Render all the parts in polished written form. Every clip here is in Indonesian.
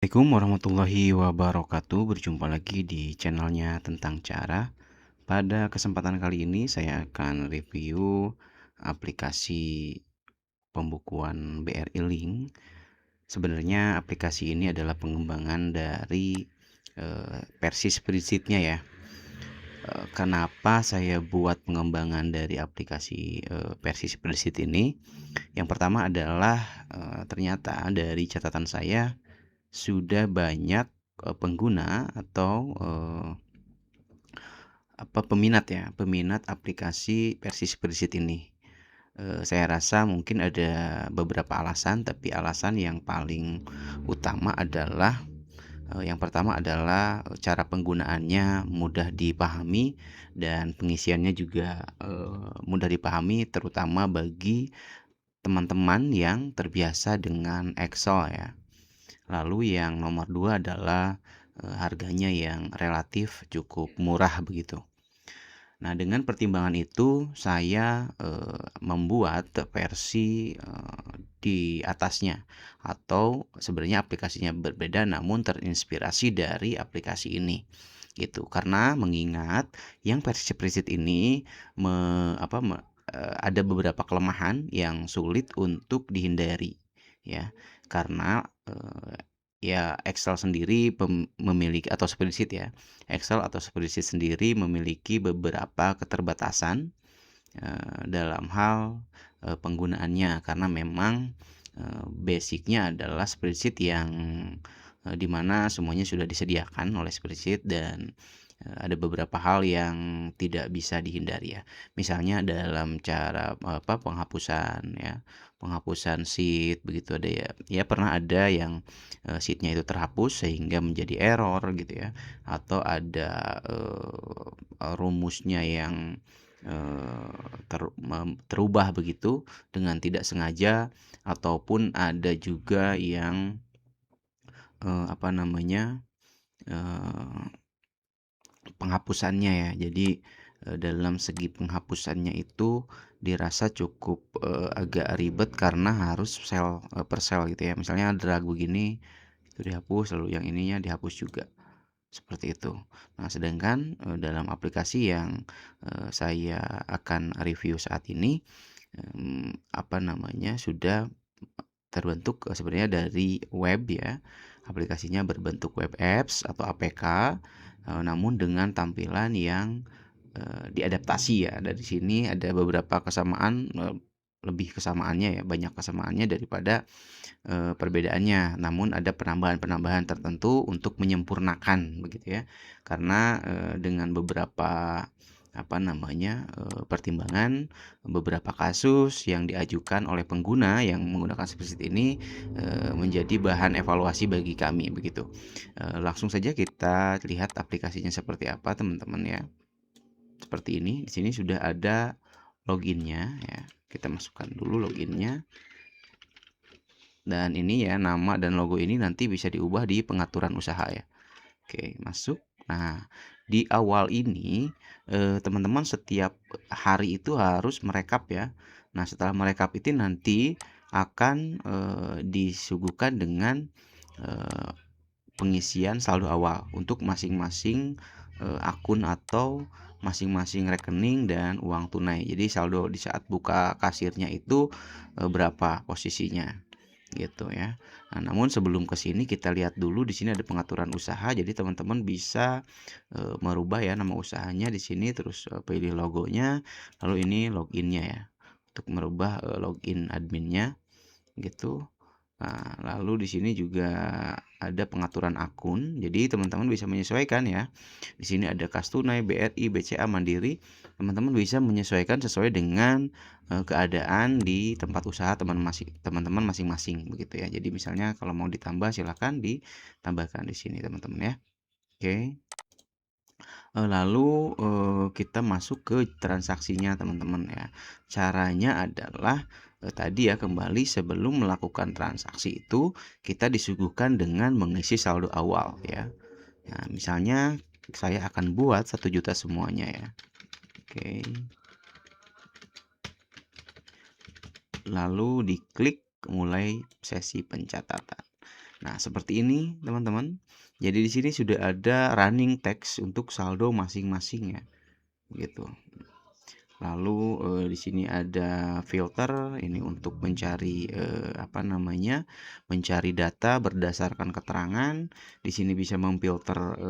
Assalamualaikum warahmatullahi wabarakatuh. Berjumpa lagi di channelnya Tentang Cara. Pada kesempatan kali ini saya akan review aplikasi pembukuan BRI Link. Sebenarnya aplikasi ini adalah pengembangan dari versi spreadsheet-nya ya. Kenapa saya buat pengembangan dari aplikasi versi spreadsheet ini? Yang pertama adalah ternyata dari catatan saya sudah banyak pengguna atau peminat aplikasi versi spreadsheet ini. Saya rasa mungkin ada beberapa alasan, tapi alasan yang paling utama adalah yang pertama adalah cara penggunaannya mudah dipahami dan pengisiannya juga mudah dipahami, terutama bagi teman-teman yang terbiasa dengan Excel ya. Lalu yang nomor 2 adalah harganya yang relatif cukup murah begitu. Nah, dengan pertimbangan itu saya membuat versi di atasnya, atau sebenarnya aplikasinya berbeda namun terinspirasi dari aplikasi ini gitu. Karena mengingat yang versi spreadsheet ini ada beberapa kelemahan yang sulit untuk dihindari ya. Karena ya Excel sendiri memiliki, atau spreadsheet ya, Excel atau spreadsheet sendiri memiliki beberapa keterbatasan dalam hal penggunaannya, karena memang basicnya adalah spreadsheet yang dimana semuanya sudah disediakan oleh spreadsheet, dan ada beberapa hal yang tidak bisa dihindari ya. Misalnya dalam cara penghapusan ya, penghapusan sheet begitu, ada ya. Ya pernah ada yang sheet-nya itu terhapus sehingga menjadi error gitu ya, atau ada rumusnya yang terubah begitu dengan tidak sengaja, ataupun ada juga yang apa namanya, penghapusannya ya. Jadi dalam segi penghapusannya itu dirasa cukup agak ribet karena harus sel per sel gitu ya. Misalnya ada lagu gini itu dihapus, lalu yang ininya dihapus juga, seperti itu. Nah, sedangkan dalam aplikasi yang saya akan review saat ini, sudah terbentuk sebenarnya dari web ya. Aplikasinya berbentuk web apps atau APK, namun dengan tampilan yang diadaptasi ya. Dari sini ada beberapa kesamaan, lebih kesamaannya ya, banyak kesamaannya daripada perbedaannya. Namun ada penambahan-penambahan tertentu untuk menyempurnakan begitu ya. Karena dengan beberapa pertimbangan, beberapa kasus yang diajukan oleh pengguna yang menggunakan spreadsheet ini menjadi bahan evaluasi bagi kami begitu. Langsung saja kita lihat aplikasinya seperti apa teman-teman ya. Seperti ini, di sini sudah ada loginnya ya. Kita masukkan dulu loginnya. Dan ini ya, nama dan logo ini nanti bisa diubah di pengaturan usaha ya. Oke, masuk. Nah, di awal ini teman-teman setiap hari itu harus merekap ya. Nah, setelah merekap itu nanti akan disuguhkan dengan pengisian saldo awal untuk masing-masing akun atau masing-masing rekening dan uang tunai. Jadi saldo di saat buka kasirnya itu berapa posisinya gitu ya. Nah, namun sebelum ke sini kita lihat dulu di sini ada pengaturan usaha. Jadi teman-teman bisa merubah ya nama usahanya di sini, terus pilih logonya, lalu ini loginnya ya. Untuk merubah login adminnya gitu. Nah, lalu di sini juga ada pengaturan akun. Jadi teman-teman bisa menyesuaikan ya. Di sini ada kas tunai, BRI, BCA, Mandiri. Teman-teman bisa menyesuaikan sesuai dengan keadaan di tempat usaha teman-teman masing-masing begitu ya. Jadi misalnya kalau mau ditambah silakan ditambahkan di sini teman-teman ya. Oke. Lalu kita masuk ke transaksinya teman-teman ya. Caranya adalah tadi ya, kembali sebelum melakukan transaksi itu kita disuguhkan dengan mengisi saldo awal ya. Nah, misalnya saya akan buat 1 juta semuanya ya. Oke. Lalu diklik mulai sesi pencatatan. Nah, seperti ini teman-teman. Jadi di sini sudah ada running text untuk saldo masing-masing ya, gitu. Lalu di sini ada filter ini untuk mencari mencari data berdasarkan keterangan. Di sini bisa memfilter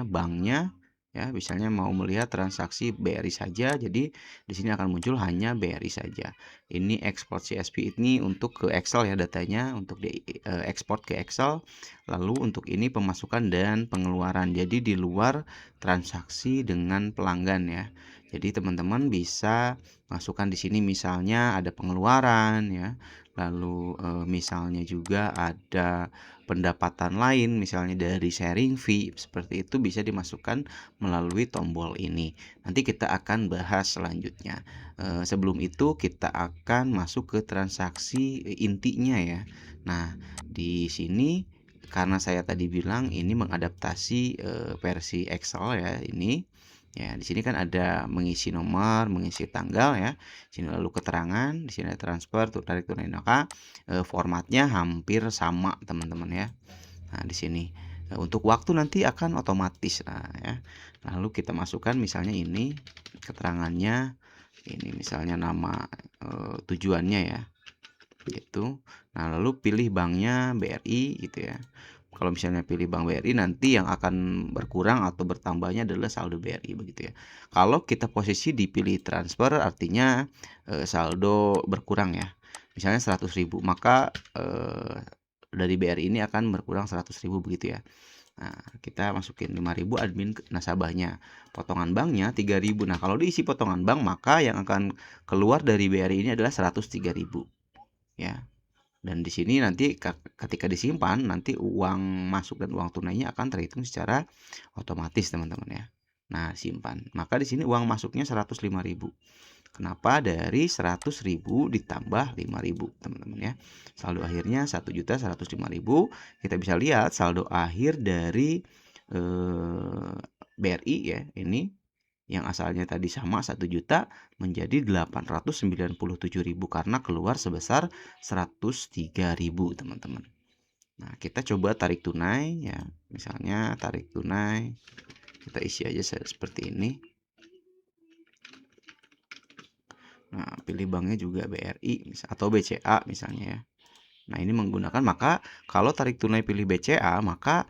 banknya ya, misalnya mau melihat transaksi BRI saja, jadi di sini akan muncul hanya BRI saja. Ini export CSV ini untuk ke Excel ya, datanya untuk di ekspor ke Excel. Lalu untuk ini pemasukan dan pengeluaran. Jadi di luar transaksi dengan pelanggan ya. Jadi teman-teman bisa masukkan di sini misalnya ada pengeluaran ya, lalu misalnya juga ada pendapatan lain misalnya dari sharing fee, seperti itu bisa dimasukkan melalui tombol ini. Nanti kita akan bahas selanjutnya. Sebelum itu kita akan masuk ke transaksi intinya ya. Nah, di sini karena saya tadi bilang ini mengadaptasi versi Excel ya ini. Ya, di sini kan ada mengisi nomor, mengisi tanggal ya. Sini lalu keterangan, di sini ada transfer, tarik tunai maka formatnya hampir sama teman-teman ya. Nah, di sini untuk waktu nanti akan otomatis lah ya. Lalu kita masukkan misalnya ini keterangannya, ini misalnya nama tujuannya ya. Gitu. Nah, lalu pilih banknya BRI gitu ya. Kalau misalnya pilih Bank BRI, nanti yang akan berkurang atau bertambahnya adalah saldo BRI begitu ya. Kalau kita posisi dipilih transfer artinya saldo berkurang ya. Misalnya 100.000, maka dari BRI ini akan berkurang 100.000 begitu ya. Nah, kita masukin 5.000 admin nasabahnya. Potongan banknya 3.000. Nah, kalau diisi potongan bank, maka yang akan keluar dari BRI ini adalah 103.000 ya. Dan di sini nanti ketika disimpan, nanti uang masuk dan uang tunainya akan terhitung secara otomatis teman-teman ya. Nah, simpan. Maka di sini uang masuknya 105.000. Kenapa? Dari 100.000 ditambah 5.000 teman-teman ya. Saldo akhirnya 1.105.000. Kita bisa lihat saldo akhir dari BRI ya, ini yang asalnya tadi sama 1 juta menjadi 897.000 karena keluar sebesar 103.000 teman-teman. Nah, kita coba tarik tunai ya. Misalnya tarik tunai kita isi aja seperti ini. Nah, pilih banknya juga BRI atau BCA misalnya ya. Nah, ini menggunakan, maka kalau tarik tunai pilih BCA, maka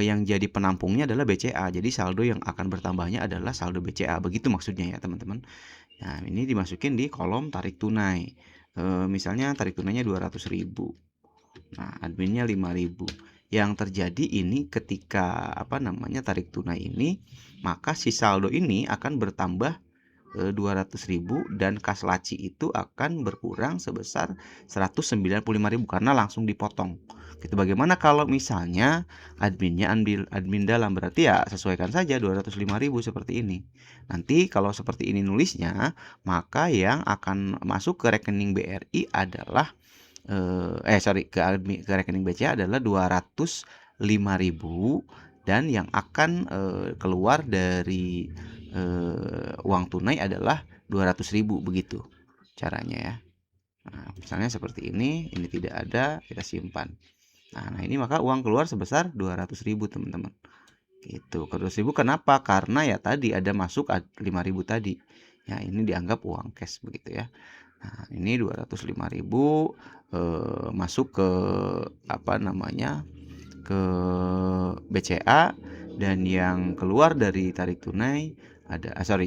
yang jadi penampungnya adalah BCA. Jadi saldo yang akan bertambahnya adalah saldo BCA. Begitu maksudnya ya, teman-teman. Nah, ini dimasukin di kolom tarik tunai. Misalnya tarik tunainya 200.000. Nah, adminnya 5.000. Yang terjadi ini ketika tarik tunai ini, maka si saldo ini akan bertambah 200.000 dan kas laci itu akan berkurang sebesar 195.000 karena langsung dipotong. Gitu. Bagaimana kalau misalnya adminnya admin dalam, berarti ya sesuaikan saja 205.000 seperti ini. Nanti kalau seperti ini nulisnya, maka yang akan masuk ke rekening BRI adalah ke rekening BCA adalah 205.000 dan yang akan keluar dari uang tunai adalah 200.000 begitu caranya ya. Nah, misalnya seperti ini tidak ada, kita simpan. Nah, ini maka uang keluar sebesar 200.000 teman-teman. Gitu. 200.000 kenapa? Karena ya tadi ada masuk 5.000 tadi. Ya, ini dianggap uang cash begitu ya. Nah, ini 205.000 masuk ke ke BCA, dan yang keluar dari tarik tunai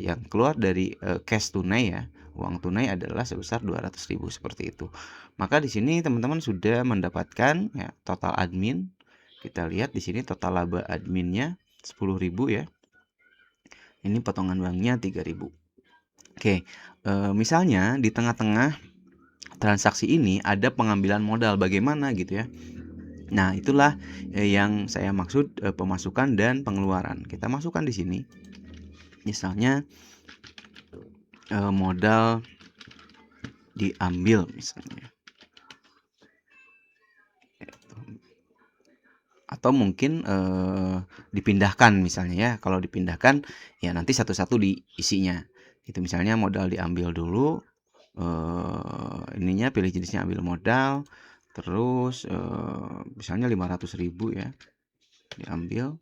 yang keluar dari cash tunai ya, uang tunai adalah sebesar 200.000 seperti itu. Maka di sini teman-teman sudah mendapatkan ya total admin. Kita lihat di sini total laba adminnya 10.000 ya. Ini potongan banknya 3.000. Oke, misalnya di tengah-tengah transaksi ini ada pengambilan modal, bagaimana gitu ya. Nah, itulah yang saya maksud pemasukan dan pengeluaran. Kita masukkan di sini. Misalnya modal diambil misalnya. Atau mungkin dipindahkan misalnya ya. Kalau dipindahkan ya nanti satu-satu diisinya. Itu misalnya modal diambil dulu, ininya pilih jenisnya ambil modal, Terus misalnya 500.000 ya, diambil.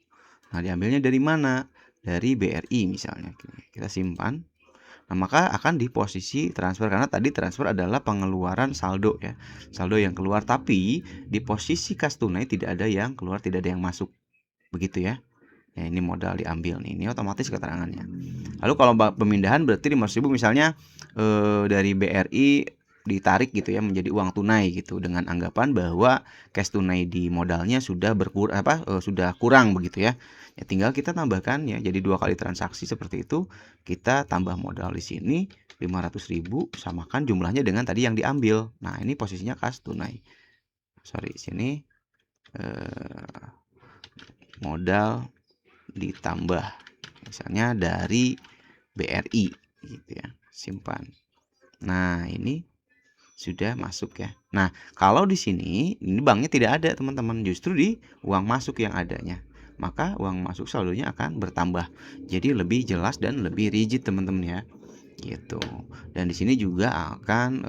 Nah, diambilnya dari mana? Dari BRI misalnya. Kita simpan. Nah, maka akan di posisi transfer karena tadi transfer adalah pengeluaran saldo ya. Saldo yang keluar, tapi di posisi kas tunai tidak ada yang keluar, tidak ada yang masuk. Begitu ya. Ya, ini modal diambil nih. Ini otomatis keterangannya. Lalu kalau pemindahan berarti 500.000 misalnya dari BRI ditarik gitu ya menjadi uang tunai gitu dengan anggapan bahwa cash tunai di modalnya sudah sudah kurang begitu ya. Ya tinggal kita tambahkan ya, jadi 2 kali transaksi seperti itu, kita tambah modal di sini 500.000 samakan jumlahnya dengan tadi yang diambil. Nah, ini posisinya cash tunai. Sorry, sini modal ditambah misalnya dari BRI gitu ya, simpan. Nah, ini sudah masuk ya. Nah, kalau di sini ini banknya tidak ada, teman-teman, justru di uang masuk yang adanya. Maka uang masuk saldonya akan bertambah. Jadi lebih jelas dan lebih rigid, teman-teman ya. Gitu. Dan di sini juga akan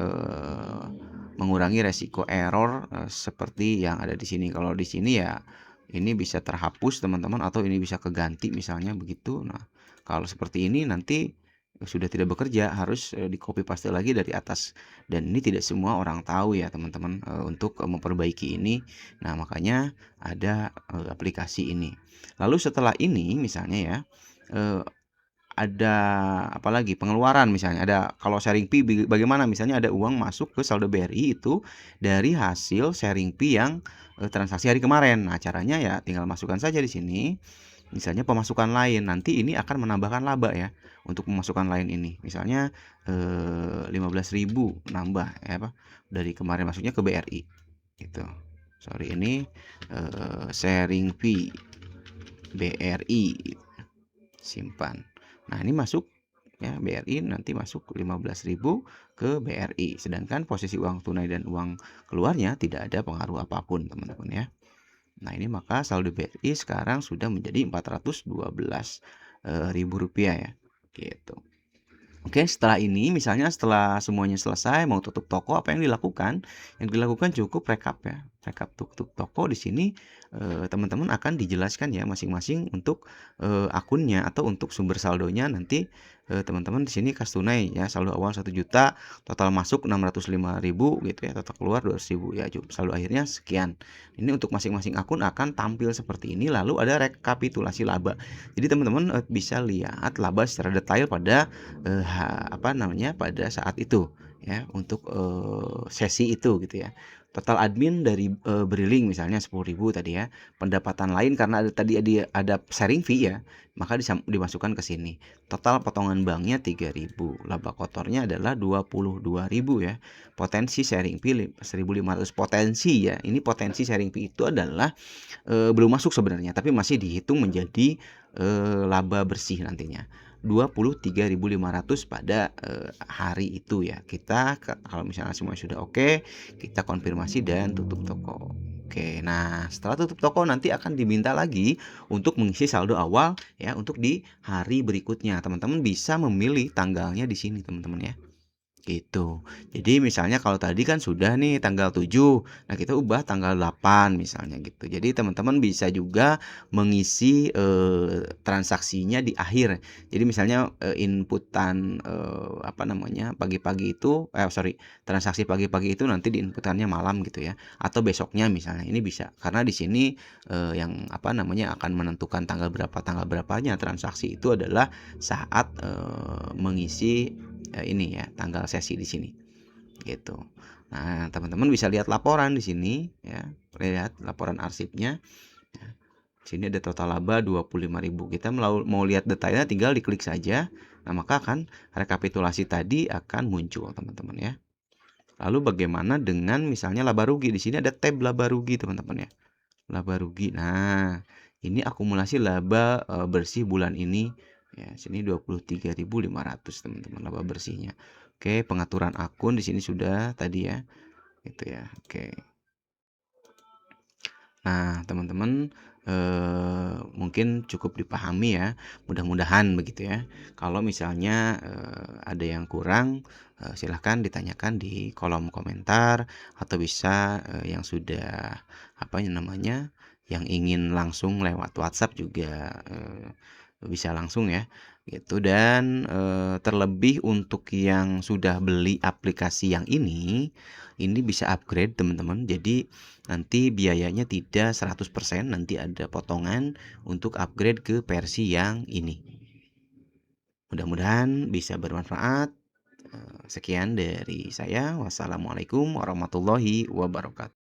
mengurangi resiko error seperti yang ada di sini. Kalau di sini ya ini bisa terhapus, teman-teman, atau ini bisa keganti misalnya begitu. Nah, kalau seperti ini nanti sudah tidak bekerja, harus di copy paste lagi dari atas, dan ini tidak semua orang tahu ya, teman-teman, untuk memperbaiki ini. Nah, makanya ada aplikasi ini. Lalu setelah ini misalnya ya ada apalagi pengeluaran, misalnya ada kalau sharing fee bagaimana, misalnya ada uang masuk ke saldo BRI itu dari hasil sharing fee yang transaksi hari kemarin. Nah, caranya ya tinggal masukkan saja di sini. Misalnya pemasukan lain, nanti ini akan menambahkan laba ya untuk pemasukan lain ini. Misalnya 15.000 nambah ya apa dari kemarin masuknya ke BRI gitu. Sorry, ini sharing fee BRI, simpan. Nah, ini masuk ya, BRI nanti masuk 15.000 ke BRI, sedangkan posisi uang tunai dan uang keluarnya tidak ada pengaruh apapun, teman-teman ya. Nah, ini maka saldo BRI sekarang sudah menjadi 412.000 rupiah ya, gitu. Oke, setelah ini misalnya setelah semuanya selesai mau tutup toko, apa yang dilakukan? Yang dilakukan cukup rekap ya, rekap tutup toko. Di sini teman-teman akan dijelaskan ya masing-masing untuk akunnya atau untuk sumber saldonya. Nanti teman-teman di sini kas tunai ya, saldo awal 1 juta, total masuk 605.000 gitu ya, total keluar 200.000 ya, saldo akhirnya sekian. Ini untuk masing-masing akun akan tampil seperti ini, lalu ada rekapitulasi laba. Jadi teman-teman bisa lihat laba secara detail pada pada saat itu ya, untuk sesi itu gitu ya. Total admin dari Briling misalnya 10.000 tadi ya. Pendapatan lain karena tadi ada sharing fee ya, maka dimasukkan ke sini. Total potongan banknya 3.000. Laba kotornya adalah 22.000 ya. Potensi sharing fee 1.500 potensi ya. Ini potensi sharing fee itu adalah belum masuk sebenarnya, tapi masih dihitung menjadi laba bersih nantinya. 23.500 pada hari itu ya. Kita kalau misalnya semua sudah oke, kita konfirmasi dan tutup toko. Oke, nah setelah tutup toko nanti akan diminta lagi untuk mengisi saldo awal ya untuk di hari berikutnya. Teman-teman bisa memilih tanggalnya di sini, teman-teman ya. Gitu. Jadi misalnya kalau tadi kan sudah nih tanggal 7, nah kita ubah tanggal 8 misalnya gitu. Jadi teman-teman bisa juga mengisi transaksinya di akhir. Jadi misalnya inputan pagi-pagi itu transaksi pagi-pagi itu nanti diinputannya malam gitu ya, atau besoknya misalnya. Ini bisa. Karena di sini yang akan menentukan tanggal berapanya transaksi itu adalah saat mengisi ini ya, tanggal sesi di sini gitu. Nah, teman-teman bisa lihat laporan di sini ya, lihat laporan arsipnya ya. Sini ada total laba 25.000. Kita mau lihat detailnya tinggal diklik saja. Nah, maka akan rekapitulasi tadi akan muncul, teman-teman ya. Lalu bagaimana dengan misalnya laba rugi? Di sini ada tab laba rugi, teman-teman ya. Laba rugi. Nah, ini akumulasi laba bersih bulan ini ya, sini 23.500 teman-teman laba bersihnya. Oke, pengaturan akun di sini sudah tadi ya. Gitu ya. Oke. Nah, teman-teman, mungkin cukup dipahami ya, mudah-mudahan begitu ya. Kalau misalnya, ada yang kurang, silahkan ditanyakan di kolom komentar atau bisa, yang sudah, apa ya namanya, yang ingin langsung lewat WhatsApp juga, bisa langsung ya, gitu. Dan, terlebih untuk yang sudah beli aplikasi yang ini bisa upgrade teman-teman. Jadi nanti biayanya tidak 100%, nanti ada potongan untuk upgrade ke versi yang ini. Mudah-mudahan bisa bermanfaat. Sekian dari saya. Wassalamualaikum warahmatullahi wabarakatuh.